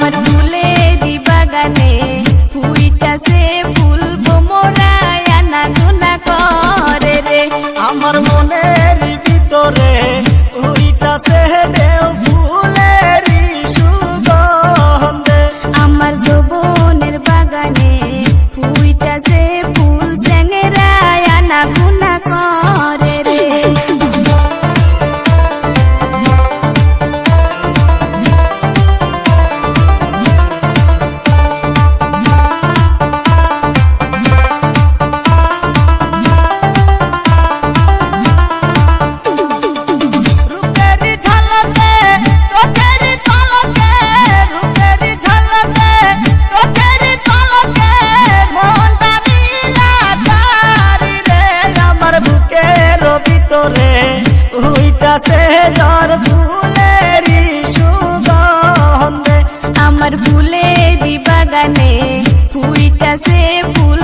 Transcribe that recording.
আমার ফুলেরই বাগানে ফুইটাছে ফুল মোরায় আনা গুনা করে রে। আমার মনের ভিতরে ফুইটাছে ঢেউ ফুলেরই সুগন্ধে। আমার যৌবনের বাগানে ফুইটাছে ফুল চ্যাংরায় আনা গুনা করে রে। ঝড় ফুলেরই সুগন্ধে। আমার ফুলেরই বাগানে ফুইটাছে ফুল